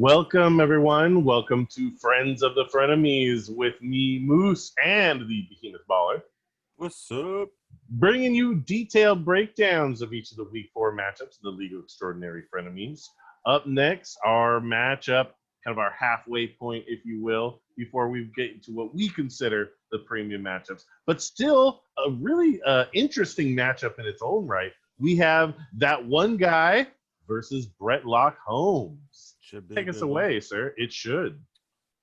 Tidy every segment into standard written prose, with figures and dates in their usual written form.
Welcome, everyone. Welcome to Friends of the Frieniemies with me, Moose, and the Behemoth Baller. What's up? Bringing you detailed breakdowns of each of the Week 4 matchups of the League of Extraordinary Frieniemies. Up next, our matchup, kind of our halfway point, if you will, before we get into what we consider the premium matchups. But still, a really interesting matchup in its own right. We have that one guy versus Brettlockholmes. Take us away, sir. It should.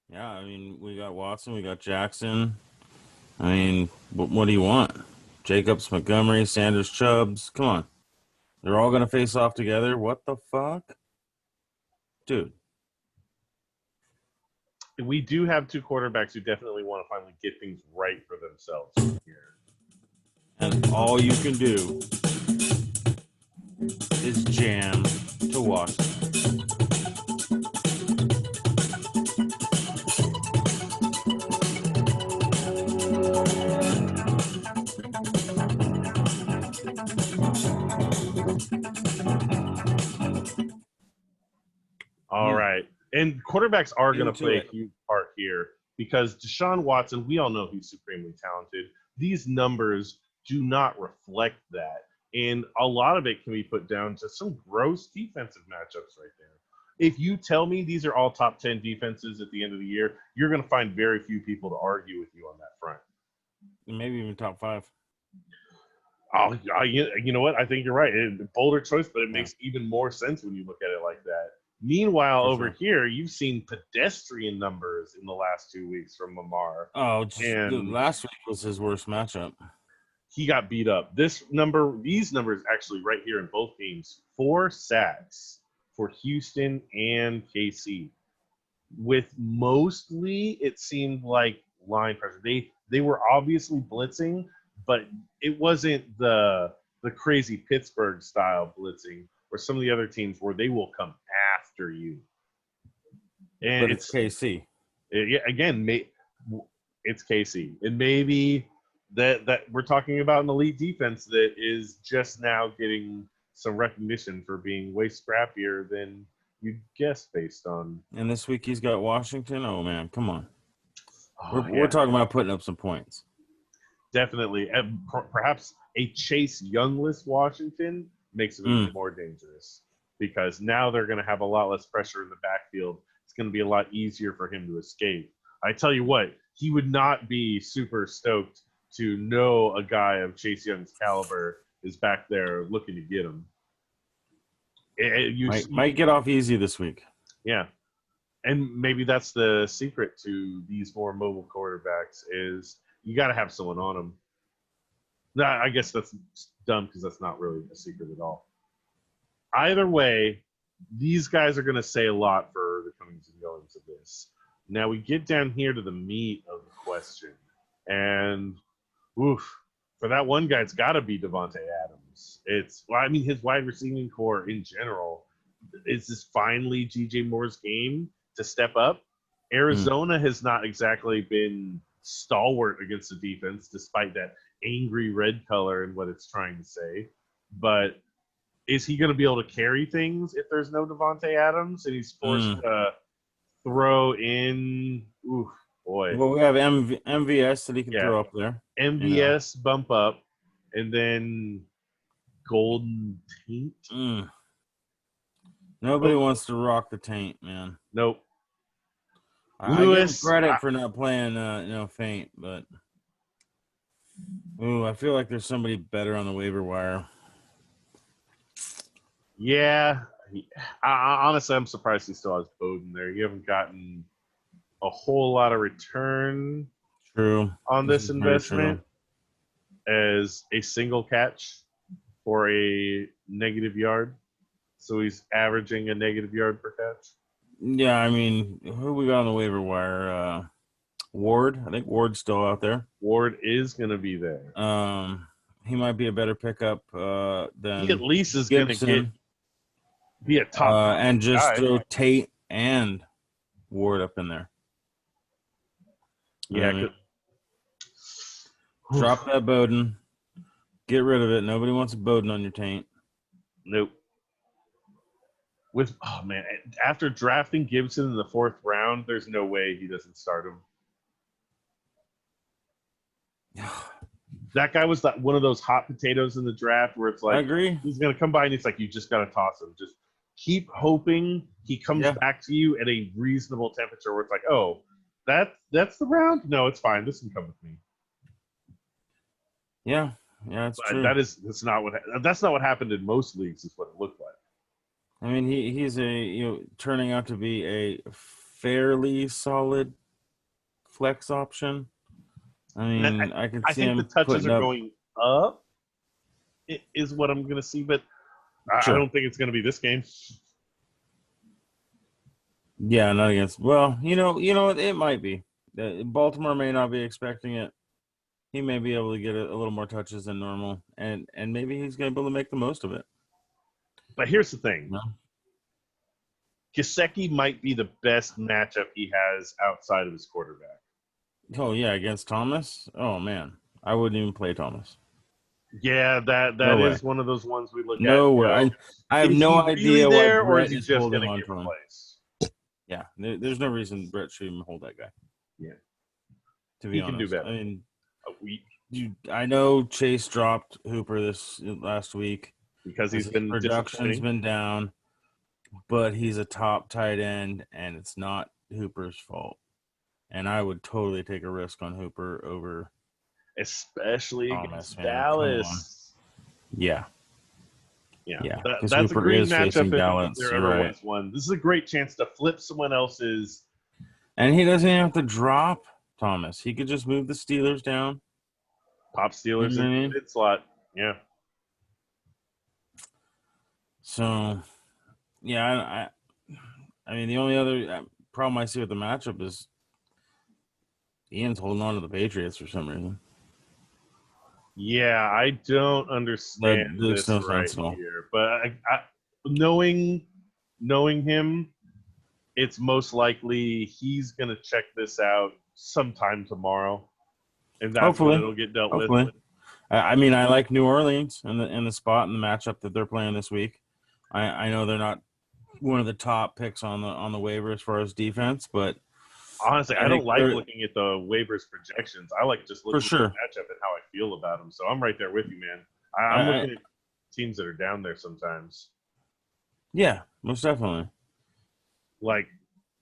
Yeah, I mean, we got Watson, we got Jackson. I mean, what do you want? Jacobs, Montgomery, Sanders, Chubbs. Come on. They're all going to face off together? What the fuck? Dude. We do have two quarterbacks who definitely want to finally get things right for themselves here. And all you can do is jam to Washington. All right. And quarterbacks are going to play it. a huge part here because Deshaun Watson, we all know he's supremely talented. These numbers do not reflect that. And a lot of it can be put down to some gross defensive matchups right there. If you tell me these are all top 10 defenses at the end of the year, you're going to find very few people to argue with you on that front. Maybe even top 5. Oh, you know what? I think you're right. Bolder choice, but it makes even more sense when you look at it like that. Meanwhile, over here, you've seen pedestrian numbers in the last 2 weeks from Lamar. Oh, last week was his worst matchup. He got beat up. These numbers actually right here in both games, 4 sacks for Houston and KC. With mostly, it seemed like line pressure. They were obviously blitzing, but it wasn't the crazy Pittsburgh style blitzing or some of the other teams where they will come after you. And but it's KC. Again, it's KC. And maybe that we're talking about an elite defense that is just now getting some recognition for being way scrappier than you'd guess based on. And this week he's got Washington. Oh, man, come on. We're talking about putting up some points. Definitely. And perhaps a Chase Youngless Washington makes it even more dangerous because now they're going to have a lot less pressure in the backfield. It's going to be a lot easier for him to escape. I tell you what, he would not be super stoked to know a guy of Chase Young's caliber is back there looking to get him. Might get off easy this week. Yeah. And maybe that's the secret to these more mobile quarterbacks is you got to have someone on them. Nah, I guess that's dumb because that's not really a secret at all. Either way, these guys are going to say a lot for the comings and goings of this. Now we get down here to the meat of the question. And, for that one guy, it's got to be Devontae Adams. His wide receiving core in general. Is this finally G.J. Moore's game to step up? Arizona has not exactly been stalwart against the defense, despite that angry red color and what it's trying to say. But is he going to be able to carry things if there's no Devontae Adams and he's forced to throw in? Oof, boy. Well, we have MVS that he can throw up there. MVS bump up, and then Golden Taint. Nobody wants to rock the taint, man. Nope. I give him credit for not playing, Feint, but I feel like there's somebody better on the waiver wire. Yeah. Honestly, I'm surprised he still has Bowden there. You haven't gotten a whole lot of return on this investment as a single catch for a negative yard. So he's averaging a negative yard per catch. Yeah, I mean, who we got on the waiver wire? Ward. I think Ward's still out there. Ward is going to be there. He might be a better pickup than he at least is going to be a top and just guy. Throw Tate and Ward up in there. Yeah. Drop that Bowden. Get rid of it. Nobody wants a Bowden on your taint. Nope. Oh man, after drafting Gibson in the 4th round, there's no way he doesn't start him. That guy was one of those hot potatoes in the draft where it's like, I agree. he's going to come by and it's like, you just got to toss him. Just keep hoping he comes back to you at a reasonable temperature where it's like, oh, that's the round? No, it's fine. This can come with me. Yeah, it's true. That's not what happened in most leagues. Is what it looked like. I mean, he's turning out to be a fairly solid flex option. I mean, I think the touches are going up. Is what I'm going to see, but sure. I don't think it's going to be this game. Yeah, not against. Well, it might be. Baltimore may not be expecting it. He may be able to get a little more touches than normal, and maybe he's going to be able to make the most of it. But here's the thing. Gesicki might be the best matchup he has outside of his quarterback. Oh, yeah, against Thomas? Oh, man. I wouldn't even play Thomas. Yeah, that is one of those ones we look at. No way. I have no idea why Brett is holding on to him. Yeah, there's no reason Brett should even hold that guy. Yeah. To be honest. He can do better. I mean, I know Chase dropped Hooper this last week. Because his production's been down, but he's a top tight end, and it's not Hooper's fault. And I would totally take a risk on Hooper over, especially against Dallas. Yeah. That's Hooper a great matchup. Dallas, right. This is a great chance to flip someone else's. And he doesn't even have to drop Thomas. He could just move the Steelers down. Pop Steelers in the mid slot. Yeah. So, yeah, I mean, the only other problem I see with the matchup is Ian's holding on to the Patriots for some reason. Yeah, I don't understand this right here. But knowing him, it's most likely he's going to check this out sometime tomorrow. And that's when it'll get dealt with. I mean, I like New Orleans in the spot and the matchup that they're playing this week. I know they're not one of the top picks on the waiver as far as defense, but honestly, I don't like looking at the waivers projections. I like just looking at the matchup and how I feel about them. So I'm right there with you, man. I'm looking at teams that are down there sometimes. Yeah, most definitely. Like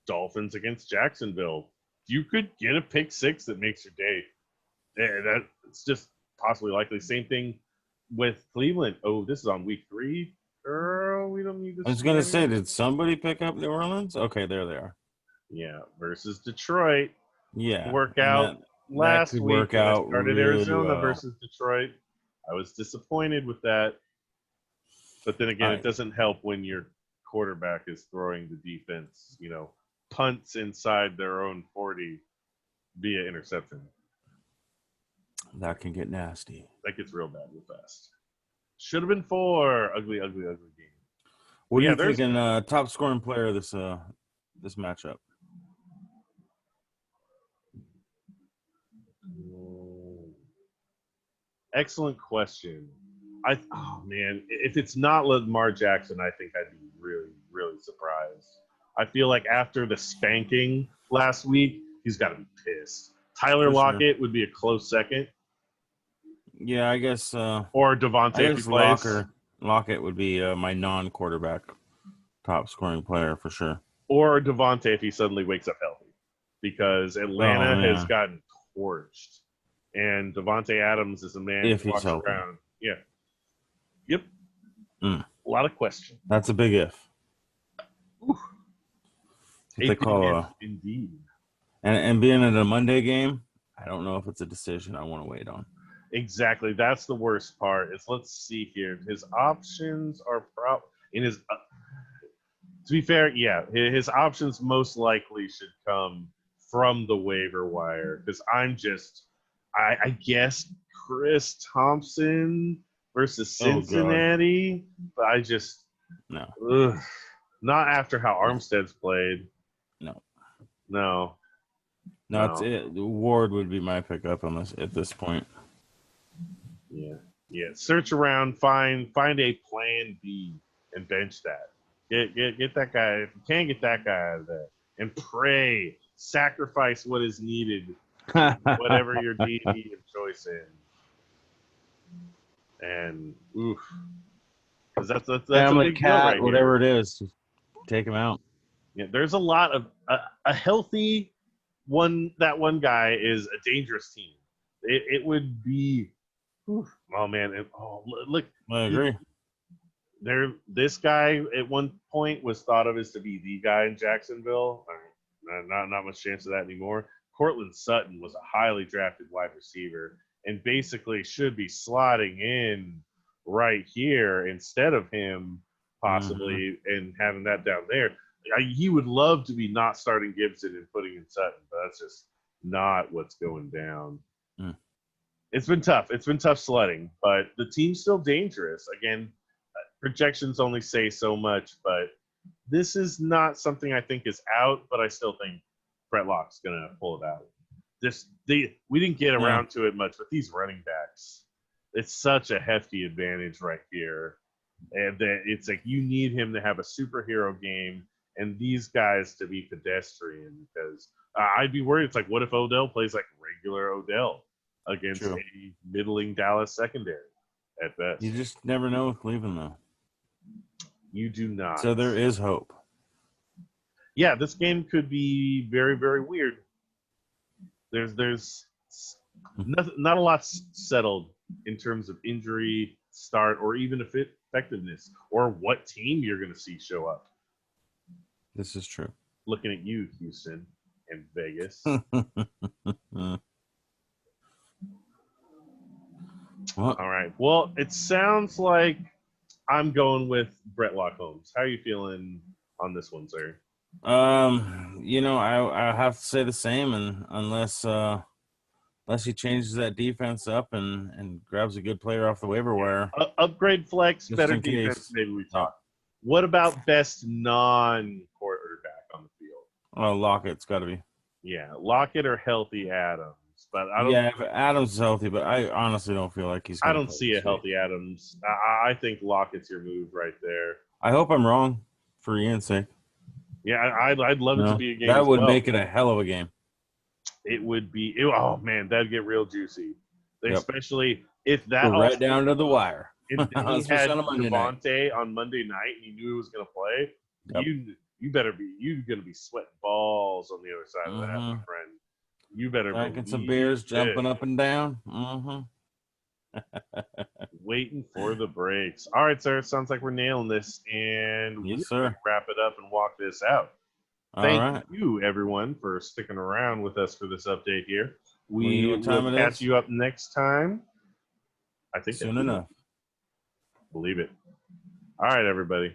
Dolphins against Jacksonville. You could get a pick six that makes your day. That's just possibly likely. Same thing with Cleveland. Oh, this is on week 3. Girl, we don't need this. I was going to say, did somebody pick up New Orleans? Okay, there they are. Yeah, versus Detroit. Yeah. Workout last week. Started really Arizona versus Detroit. I was disappointed with that. But then again, it doesn't help when your quarterback is throwing the defense, punts inside their own 40 via interception. That can get nasty. That gets real bad real fast. Should have been 4. Ugly, ugly, ugly game. What are you thinking? Top scoring player this matchup. Excellent question. Man, if it's not Lamar Jackson, I think I'd be really, really surprised. I feel like after the spanking last week, he's got to be pissed. Tyler Lockett would be a close second. Yeah, I guess. Or Devontae if he plays. Lockett would be my non-quarterback top scoring player for sure. Or Devontae if he suddenly wakes up healthy. Because Atlanta has gotten torched. And Devontae Adams is a man who walks around. Yeah. Yep. A lot of questions. That's a big if. They call indeed. And being in a Monday game, I don't know if it's a decision I want to wait on. Exactly. That's the worst part. Let's see here. His options are to be fair, yeah, his options most likely should come from the waiver wire because I guess Chris Thompson versus Cincinnati, but I just not after how Armstead's played. No. It's it. Ward would be my pickup on this at this point. Yeah. Search around, find a plan B and bench that. Get that guy. If you can't get that guy out of there, and pray, sacrifice what is needed to whatever your deity of choice is. And oof, because that's a Family, big deal cat, right here. whatever it is, just take him out. Yeah, there's a lot of a healthy one. That one guy is a dangerous team. It would be, oof, oh man, look, I agree. this guy at one point was thought of as to be the guy in Jacksonville. Not much chance of that anymore. Cortland Sutton was a highly drafted wide receiver and basically should be slotting in right here instead of him possibly and having that down there. He would love to be not starting Gibson and putting in Sutton, but that's just not what's going down. Mm. It's been tough. It's been tough sledding, but the team's still dangerous. Again, projections only say so much, but this is not something I think is out, but I still think Brettlock's going to pull it out. We didn't get around to it much, but these running backs, it's such a hefty advantage right here. And that it's like you need him to have a superhero game and these guys to be pedestrian because I'd be worried. It's like, what if Odell plays like regular Odell against a middling Dallas secondary at best? You just never know with Cleveland, though. You do not. So there is hope. Yeah, this game could be very, very weird. There's not a lot settled in terms of injury, start, or even effectiveness, or what team you're going to see show up. This is true. Looking at you, Houston and Vegas. All right. Well, it sounds like I'm going with Brettlockholmes. How are you feeling on this one, sir? I have to say the same, and unless he changes that defense up and grabs a good player off the waiver wire. Upgrade flex, better defense, maybe we talk. What about best non-quarterback on the field? Oh, Lockett's got to be. Yeah, Lockett or healthy Adams. But I don't. Yeah, if Adams is healthy, but I honestly don't feel like he's. I don't see a healthy Adams. I think Lockett's your move right there. I hope I'm wrong, for Ian's sake. Yeah, I'd love it to be a game. That would make it a hell of a game. It would be. Oh man, that'd get real juicy. Especially if that right down to the wire. If he had Devontae on Monday night and you knew he was going to play, you're going to be sweating balls on the other side of that, my friend. You better drinking some beers, jumping up and down. Waiting for the breaks. All right, sir. It sounds like we're nailing this, and yes, sir. Wrap it up and walk this out. Thank you, everyone, for sticking around with us for this update here. We will catch you up next time. I think soon enough. Believe it. All right, everybody.